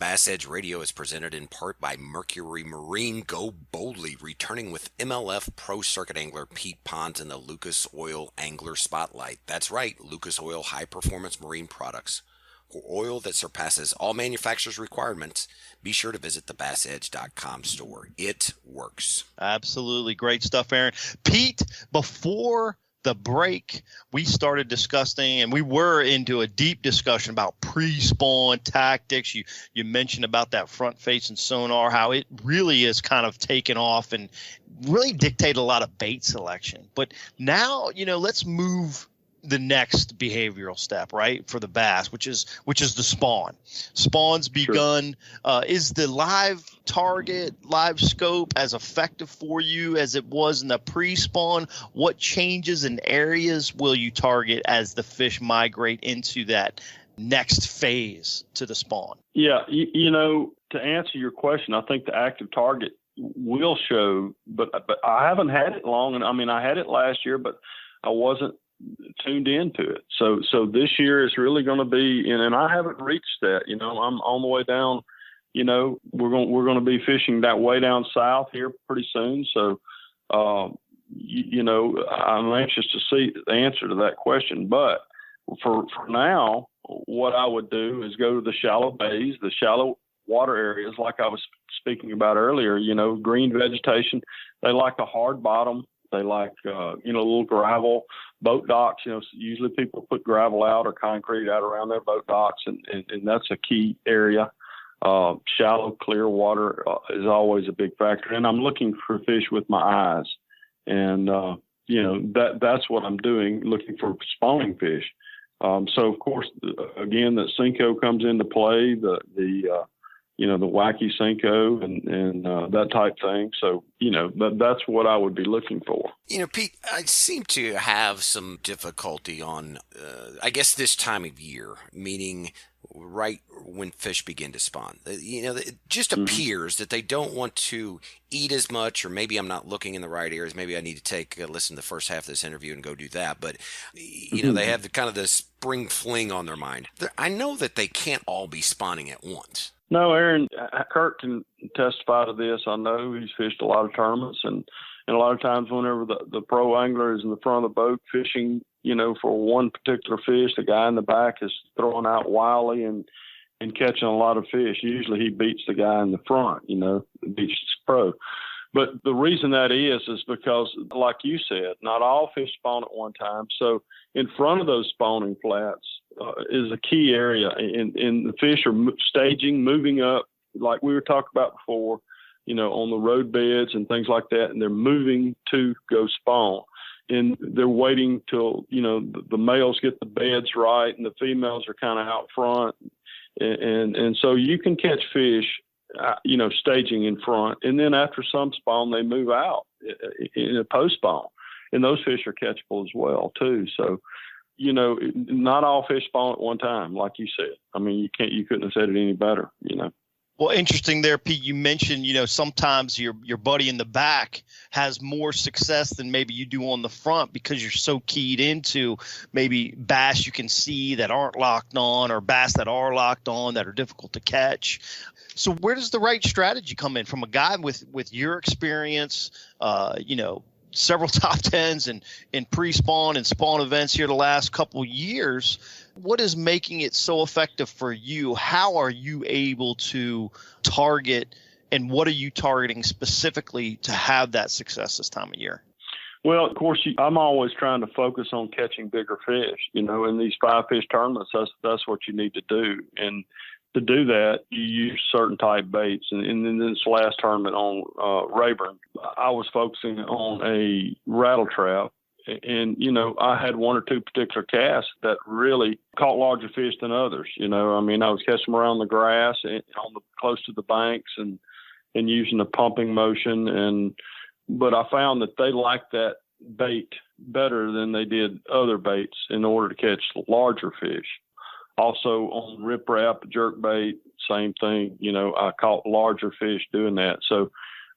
BassEdge Radio is presented in part by Mercury Marine. Go boldly, returning with MLF Pro Circuit Angler Pete Pons and the Lucas Oil Angler Spotlight. That's right, Lucas Oil high-performance marine products. For oil that surpasses all manufacturers' requirements, be sure to visit the BassEdge.com store. It works. Absolutely. Great stuff, Aaron. Pete, before the break, we started discussing, and we were into a deep discussion about pre-spawn tactics. You mentioned about that front-facing sonar, how it really is kind of taken off and really dictated a lot of bait selection. But now, you know, let's move the next behavioral step, right, for the bass, which is the spawn. Spawn's begun. Sure. Is the live target, live scope as effective for you as it was in the pre-spawn? What changes and areas will you target as the fish migrate into that next phase to the spawn? Yeah, you know, to answer your question, I think the active target will show, but I haven't had it long. And I mean, I had it last year, but I wasn't tuned into it. So this year is really going to be, and I haven't reached that. You know, I'm on the way down. You know, we're going to be fishing that way down south here pretty soon. So, you know, I'm anxious to see the answer to that question. But for now, what I would do is go to the shallow bays, the shallow water areas, like I was speaking about earlier. You know, green vegetation. They like a hard bottom. They like, you know, little gravel boat docks. You know, usually people put gravel out or concrete out around their boat docks, and that's a key area. Shallow, clear water is always a big factor. And I'm looking for fish with my eyes. And, you know, that's what I'm doing, looking for spawning fish. So, of course, again, the Senko comes into play, you know, the wacky Senko and that type thing. So, you know, that's what I would be looking for. You know, Pete, I seem to have some difficulty on, I guess, this time of year, meaning right when fish begin to spawn. You know, it just appears that they don't want to eat as much, or maybe I'm not looking in the right areas. Maybe I need to listen to the first half of this interview and go do that. But, you know, they have the kind of the spring fling on their mind. I know that they can't all be spawning at once. No, Aaron, Kurt can testify to this. I know he's fished a lot of tournaments, and And a lot of times whenever the pro angler is in the front of the boat fishing, for one particular fish, the guy in the back is throwing out wildly and catching a lot of fish. Usually he beats the guy in the front, beats his pro. But the reason that is because, like you said, not all fish spawn at one time. So in front of those spawning flats is a key area. And the fish are staging, moving up, like we were talking about before, on the road beds and things like that. And they're moving to go spawn. And they're waiting till, the males get the beds right and the females are kind of out front. And so you can catch fish, staging in front. And then after some spawn, they move out in a post spawn. And those fish are catchable as well, too. So, not all fish spawn at one time, like you said. I mean, you couldn't have said it any better, Well, interesting there, Pete. You mentioned, sometimes your buddy in the back has more success than maybe you do on the front because you're so keyed into maybe bass you can see that aren't locked on or bass that are locked on that are difficult to catch. So where does the right strategy come in from a guy with your experience, several top tens and in pre-spawn and spawn events here the last couple years? What is making it so effective for you? How are you able to target, and what are you targeting specifically to have that success this time of year? Well, of course, I'm always trying to focus on catching bigger fish. In these 5-fish tournaments, that's what you need to do. And to do that, you use certain type baits. And in this last tournament on Rayburn, I was focusing on a rattle trap. And, I had one or two particular casts that really caught larger fish than others. I was catching them around the grass and close to the banks and using a pumping motion. But I found that they liked that bait better than they did other baits in order to catch larger fish. Also on riprap, jerkbait, same thing. I caught larger fish doing that. So,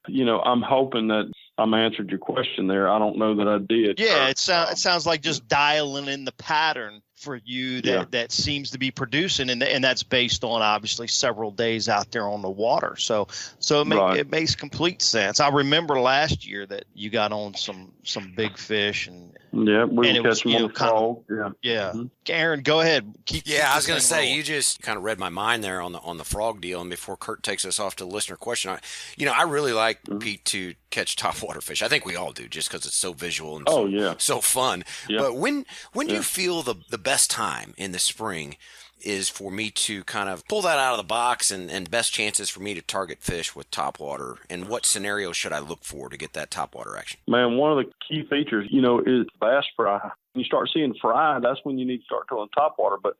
I'm hoping that I'm answered your question there. I don't know that I did. Yeah, it sounds like just dialing in the pattern for you that seems to be producing, and that's based on obviously several days out there on the water. So it makes complete sense. I remember last year that you got on some big fish and we were catching them on the frog. Mm-hmm. Aaron, go ahead. I was going to say, you just kind of read my mind there on the frog deal. And before Kurt takes us off to the listener question, I really like Pete to catch topwater fish. I think we all do, just because it's so visual and so fun. Yeah. But when do you feel the best time in the spring is for me to kind of pull that out of the box and best chances for me to target fish with topwater, and what scenarios should I look for to get that topwater action? Man, one of the key features, is bass fry. When you start seeing fry, that's when you need to start throwing topwater. But,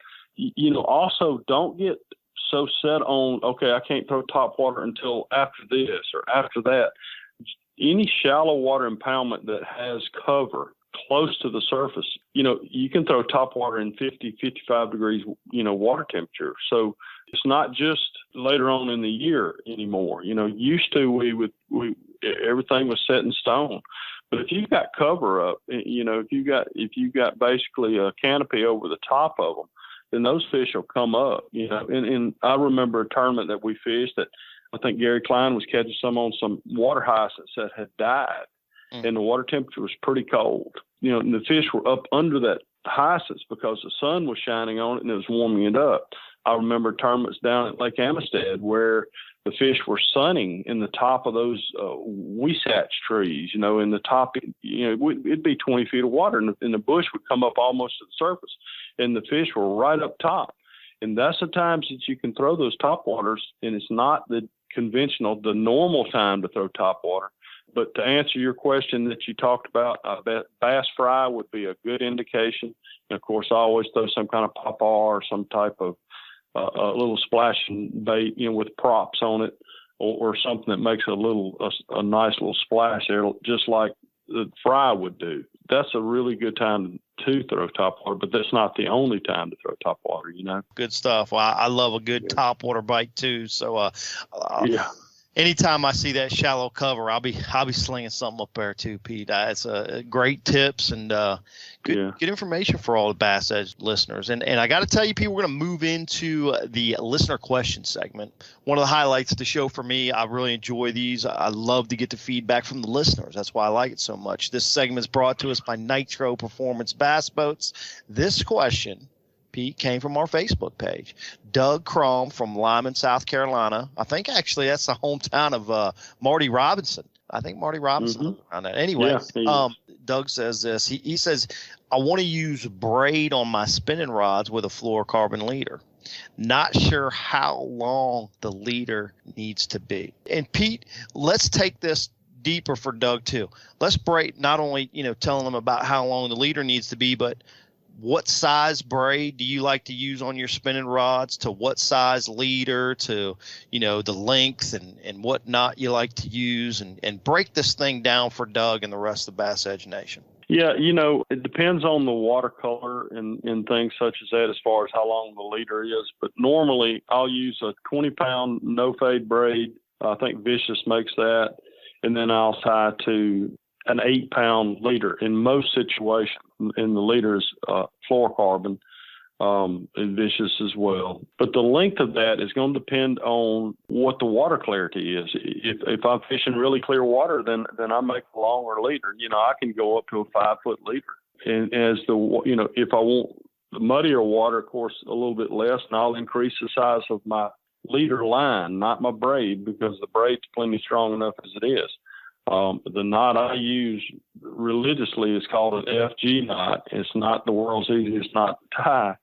also don't get so set on, okay, I can't throw topwater until after this or after that. Any shallow water impoundment that has cover close to the surface, you can throw topwater in 50, 55 degrees, water temperature. So it's not just later on in the year anymore. Used to we everything was set in stone. But if you've got cover up, if you got basically a canopy over the top of them, then those fish will come up. And I remember a tournament that we fished that I think Gary Klein was catching some on some water hyacinths that had died. And the water temperature was pretty cold. And the fish were up under that hyacinths because the sun was shining on it and it was warming it up. I remember tournaments down at Lake Amistad where the fish were sunning in the top of those weesatch trees, in the top, it'd be 20 feet of water and the bush would come up almost to the surface and the fish were right up top. And that's the times that you can throw those topwaters, and it's not the normal time to throw topwater. But to answer your question that you talked about, I bet bass fry would be a good indication. And of course, I always throw some kind of pop-R or some type of a little splashing bait, with props on it, or something that makes a nice little splash there, just like the fry would do. That's a really good time to throw topwater, but that's not the only time to throw topwater, Good stuff. Well, I love a good topwater bite too. So, Anytime I see that shallow cover, I'll be slinging something up there too, Pete. It's great tips and good information for all the Bass Edge listeners. And I got to tell you, people, we're going to move into the listener question segment. One of the highlights of the show for me. I really enjoy these. I love to get the feedback from the listeners. That's why I like it so much. This segment is brought to us by Nitro Performance Bass Boats. This question, Pete, came from our Facebook page. Doug Crom from Lyman, South Carolina. I think actually that's the hometown of Marty Robinson. I think Marty Robinson lives around that. Anyway, Doug says this. He says, I want to use braid on my spinning rods with a fluorocarbon leader. Not sure how long the leader needs to be. And Pete, let's take this deeper for Doug too. Let's break not only, telling them about how long the leader needs to be, but what size braid do you like to use on your spinning rods, to what size leader, to, the length and whatnot you like to use, and break this thing down for Doug and the rest of the Bass Edge Nation. Yeah, it depends on the watercolor and things such as that as far as how long the leader is. But normally I'll use a 20-pound no-fade braid. I think Vicious makes that. And then I'll tie to an 8-pound leader in most situations. And the leader is fluorocarbon and Vicious as well. But the length of that is going to depend on what the water clarity is. If I'm fishing really clear water, then I make a longer leader. I can go up to a 5-foot leader. And as if I want the muddier water, of course, a little bit less, and I'll increase the size of my leader line, not my braid, because the braid's plenty strong enough as it is. The knot I use religiously is called an FG knot. It's not the world's easiest knot to tie,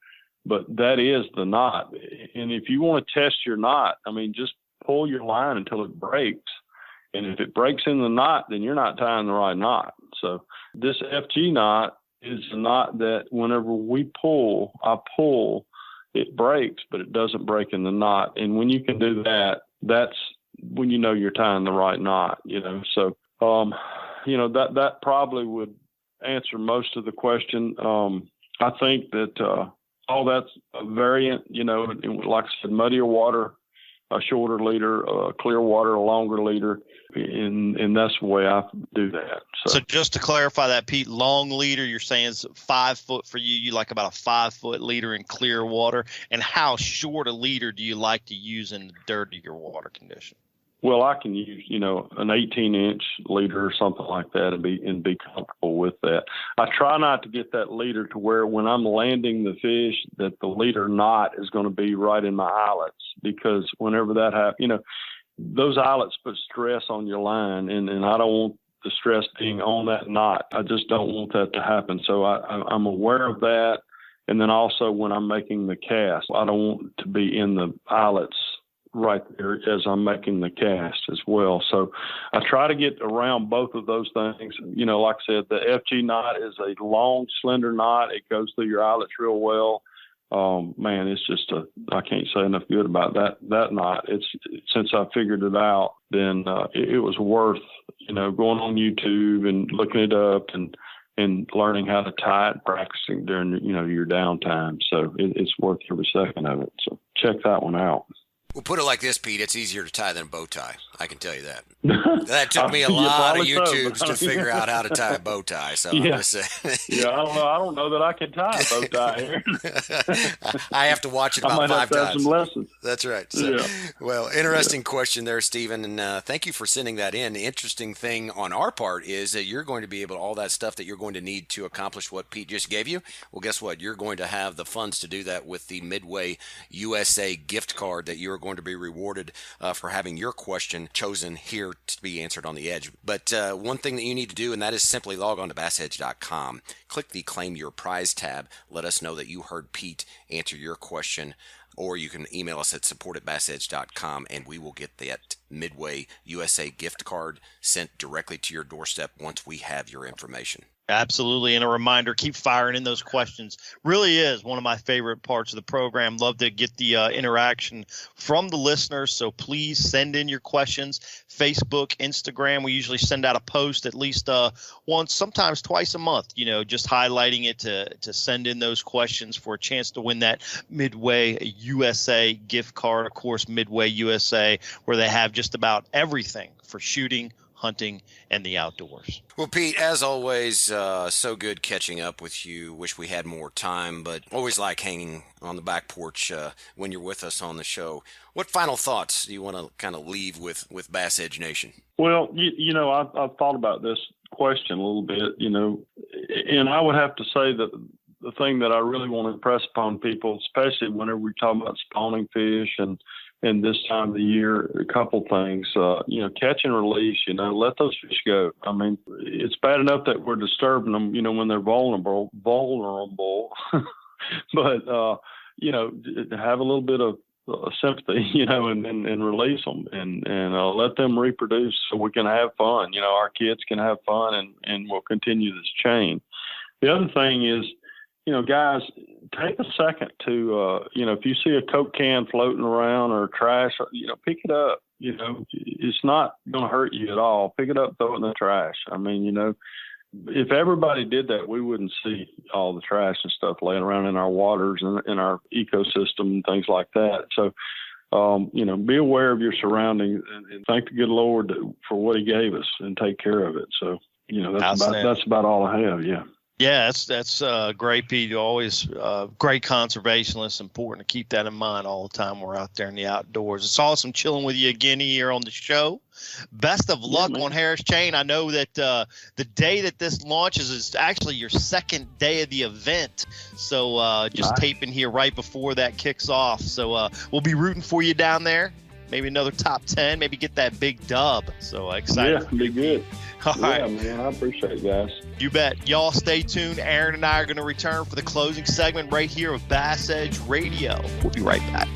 but that is the knot. And if you want to test your knot, just pull your line until it breaks. And if it breaks in the knot, then you're not tying the right knot. So this FG knot is a knot that whenever I pull, it breaks, but it doesn't break in the knot. And when you can do that, that's when you're tying the right knot, So, that probably would answer most of the question. I think that all that's a variant, like I said, muddier water, a shorter leader, clear water, a longer leader, and that's the way I do that. So just to clarify that, Pete, long leader, you're saying is 5 foot for you. You like about a 5-foot leader in clear water. And how short a leader do you like to use in the dirtier water condition? Well, I can use, an 18-inch leader or something like that and be comfortable with that. I try not to get that leader to where when I'm landing the fish that the leader knot is going to be right in my eyelets, because whenever that happens, those eyelets put stress on your line, and I don't want the stress being on that knot. I just don't want that to happen. So I'm aware of that. And then also when I'm making the cast, I don't want it to be in the eyelets right there as I'm making the cast as well. So I try to get around both of those things. Like I said, the FG knot is a long, slender knot. It goes through your eyelets real well. Man, it's just I can't say enough good about that knot. Since I figured it out, then it was worth, going on YouTube and looking it up and learning how to tie it, practicing during, your downtime. So it's worth every second of it. So check that one out. We'll put it like this, Pete. It's easier to tie than a bow tie. I can tell you that. That took me a lot of YouTubes to figure out how to tie a bow tie. So yeah. I'm just saying. Yeah, I don't know that I can tie a bow tie here. I have to watch it about 5 times. I might have to have some lessons. That's right. So, well, interesting question there, Stephen, and thank you for sending that in. The interesting thing on our part is that you're going to be able to, all that stuff that you're going to need to accomplish what Pete just gave you. Well, guess what? You're going to have the funds to do that with the Midway USA gift card that you're going to be rewarded for having your question chosen here to be answered on the edge. But one thing that you need to do, and that is simply log on to BassEdge.com, click the Claim Your Prize tab, let us know that you heard Pete answer your question, or you can email us at support@BassEdge.com, and we will get that Midway USA gift card sent directly to your doorstep once we have your information. Absolutely. And a reminder, keep firing in those questions. Really is one of my favorite parts of the program. Love to get the interaction from the listeners. So please send in your questions. Facebook, Instagram, we usually send out a post at least once, sometimes twice a month, just highlighting it to send in those questions for a chance to win that Midway USA gift card. Of course, Midway USA, where they have just about everything for shooting, hunting, and the outdoors. Well, Pete, as always, so good catching up with you. Wish we had more time, but always like hanging on the back porch when you're with us on the show. What final thoughts do you want to kind of leave with BassEdge Nation? Well, I've thought about this question a little bit, and I would have to say that the thing that I really want to impress upon people, especially whenever we talk about spawning fish and this time of the year, a couple things, catch and release, let those fish go. I mean, it's bad enough that we're disturbing them, when they're vulnerable, but, have a little bit of sympathy, and release them and let them reproduce so we can have fun. Our kids can have fun and we'll continue this chain. The other thing is, guys, take a second to, if you see a Coke can floating around or trash, pick it up. It's not going to hurt you at all. Pick it up, throw it in the trash. I mean, if everybody did that, we wouldn't see all the trash and stuff laying around in our waters and in our ecosystem and things like that. So, be aware of your surroundings and thank the good Lord for what he gave us and take care of it. So, that's about all I have. Yeah. Yeah, that's great, Pete. Always great conservationist. Important to keep that in mind all the time we're out there in the outdoors. It's awesome chilling with you again here on the show. Best of luck on Harris Chain. I know that the day that this launches is actually your second day of the event. So just taping here right before that kicks off. So we'll be rooting for you down there. Maybe another top 10, maybe get that big dub. So excited. Yeah, be good. All right. Man, I appreciate it, guys. You bet. Y'all stay tuned. Aaron and I are going to return for the closing segment right here of BassEdge Radio. We'll be right back.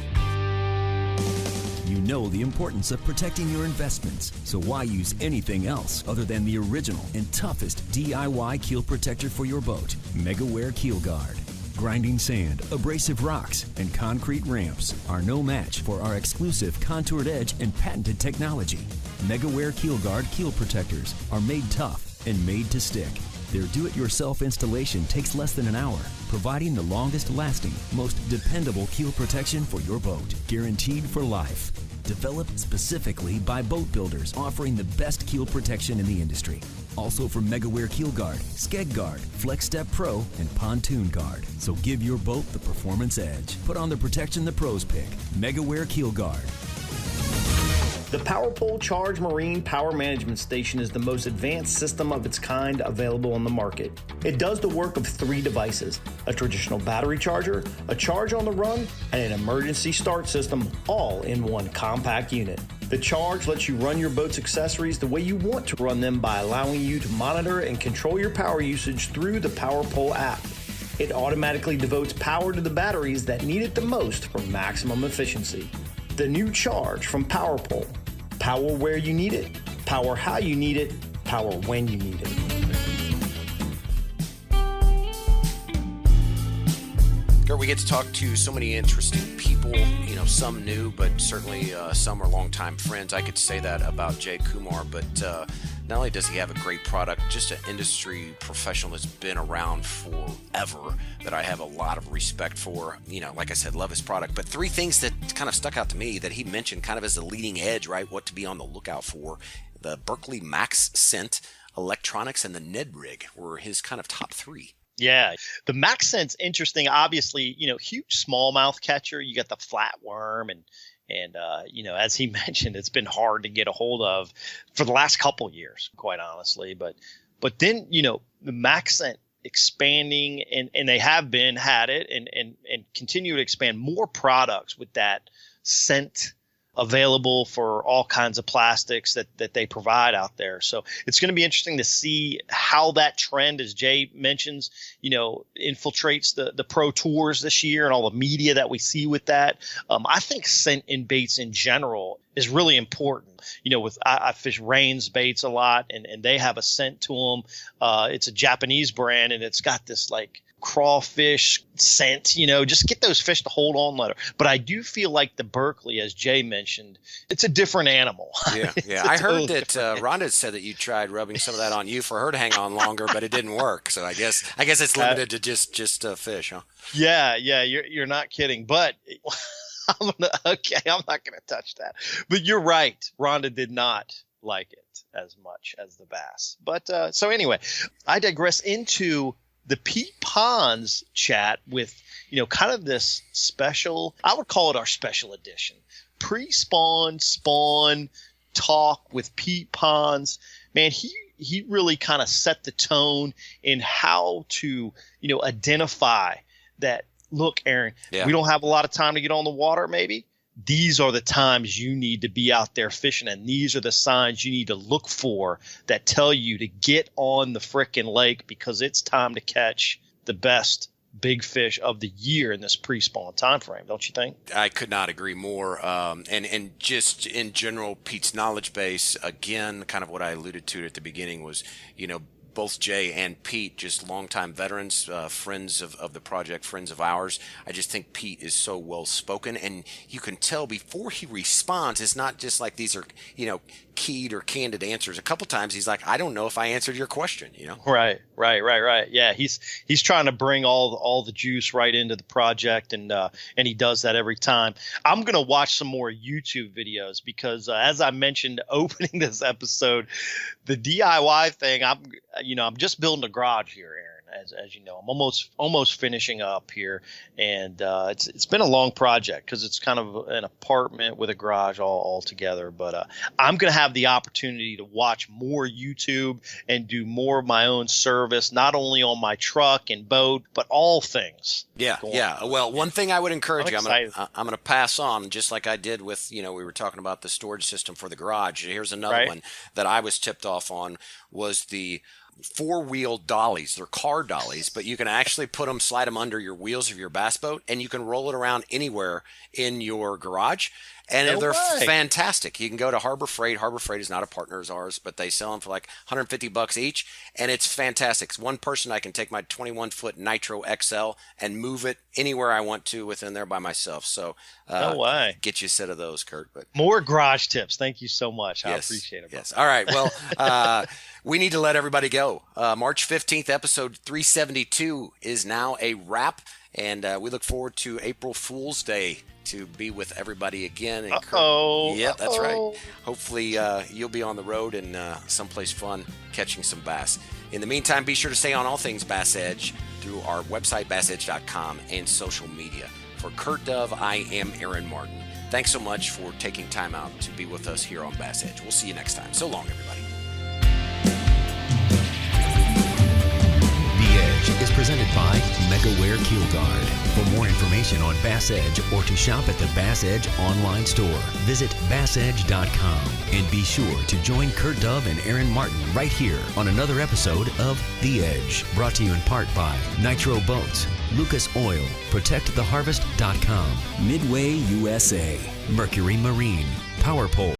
You know the importance of protecting your investments, so why use anything else other than the original and toughest DIY keel protector for your boat, Megaware KeelGuard. Grinding sand, abrasive rocks, and concrete ramps are no match for our exclusive contoured edge and patented technology. Megaware KeelGuard keel protectors are made tough and made to stick. Their do-it-yourself installation takes less than an hour, providing the longest-lasting, most dependable keel protection for your boat, guaranteed for life. Developed specifically by boat builders offering the best keel protection in the industry. Also from Megaware KeelGuard, Skeg Guard, Flex Step Pro, and Pontoon Guard. So give your boat the performance edge. Put on the protection the pros pick. Megaware KeelGuard. The PowerPole Charge Marine Power Management Station is the most advanced system of its kind available on the market. It does the work of 3 devices, a traditional battery charger, a charge on the run, and an emergency start system, all in one compact unit. The Charge lets you run your boat's accessories the way you want to run them by allowing you to monitor and control your power usage through the PowerPole app. It automatically devotes power to the batteries that need it the most for maximum efficiency. The new Charge from PowerPole. Power where you need it, power how you need it, power when you need it. Kurt, we get to talk to so many interesting people, some new, but certainly some are longtime friends. I could say that about Jay Kumar, but not only does he have a great product, just an industry professional that's been around forever that I have a lot of respect for. Like I said, love his product. But 3 things that kind of stuck out to me that he mentioned kind of as the leading edge, right? What to be on the lookout for. The Berkeley Max Scent electronics and the Ned Rig were his kind of top 3. Yeah, the Max Scent's interesting. Obviously, huge smallmouth catcher. You got the flatworm and as he mentioned, it's been hard to get a hold of for the last couple years, quite honestly. But then, the Max Scent expanding and they have had it and continue to expand more products with that scent available for all kinds of plastics that they provide out there. So it's going to be interesting to see how that trend, as Jay mentions, infiltrates the pro tours this year and all the media that we see with that. I think scent in baits in general is really important. I fish Rain's baits a lot, and they have a scent to them. It's a Japanese brand, and it's got this like crawfish scent, just get those fish to hold on better. But I do feel like the Berkeley, as Jay mentioned, it's a different animal. Yeah. I heard that Rhonda said that you tried rubbing some of that on you for her to hang on longer, but it didn't work. So I guess it's limited to just fish, huh? Yeah. You're not kidding. But I'm not gonna touch that. But you're right. Rhonda did not like it as much as the bass. But so anyway, I digress into the Pete Ponds chat with, kind of this special, I would call it our special edition, pre-spawn, spawn talk with Pete Ponds. Man, he really kind of set the tone in how to, identify that, look, Aaron, we don't have a lot of time to get on the water, maybe. These are the times you need to be out there fishing, and these are the signs you need to look for that tell you to get on the frickin' lake, because it's time to catch the best big fish of the year in this pre-spawn time frame, don't you think? I could not agree more. And just in general, Pete's knowledge base, again, kind of what I alluded to at the beginning was, both Jay and Pete, just longtime veterans, friends of the project, friends of ours. I just think Pete is so well spoken, and you can tell before he responds, it's not just like these are, keyed or candid answers. A couple times he's like, I don't know if I answered your question, Right. Yeah, he's trying to bring all the juice right into the project, and he does that every time. I'm gonna watch some more YouTube videos because as I mentioned opening this episode, the DIY thing, I'm just building a garage here, Aaron. As you know, I'm almost finishing up here, and it's been a long project because it's kind of an apartment with a garage all together. But I'm going to have the opportunity to watch more YouTube and do more of my own service, not only on my truck and boat, but all things. Yeah. Well, one thing I would encourage you, I'm going to pass on, just like I did with, we were talking about the storage system for the garage. Here's another one that I was tipped off on, was the 4-wheel dollies. They're car dollies, but you can actually slide them under your wheels of your bass boat, and you can roll it around anywhere in your garage. And they're fantastic. You can go to Harbor Freight. Harbor Freight is not a partner of ours, but they sell them for like $150 each, and it's fantastic. It's one person. I can take my 21-foot Nitro XL and move it anywhere I want to within there by myself. So no way. Get you a set of those, Kurt. But more garage tips. Thank you so much. I appreciate it. Bro. Yes. All right. Well, we need to let everybody go. March 15th, episode 372 is now a wrap, and we look forward to April Fool's Day to be with everybody again. Yeah, that's right. Hopefully you'll be on the road and someplace fun catching some bass. In the meantime, be sure to stay on all things Bass Edge through our website, BassEdge.com, and social media. For Kurt Dove, I am Aaron Martin. Thanks so much for taking time out to be with us here on Bass Edge. We'll see you next time. So long, everybody. Is presented by Megaware KeelGuard. For more information on Bass Edge or to shop at the Bass Edge online store, visit BassEdge.com, and be sure to join Kurt Dove and Aaron Martin right here on another episode of The Edge, brought to you in part by Nitro Boats, Lucas Oil, ProtectTheHarvest.com, Midway USA, Mercury Marine, PowerPole.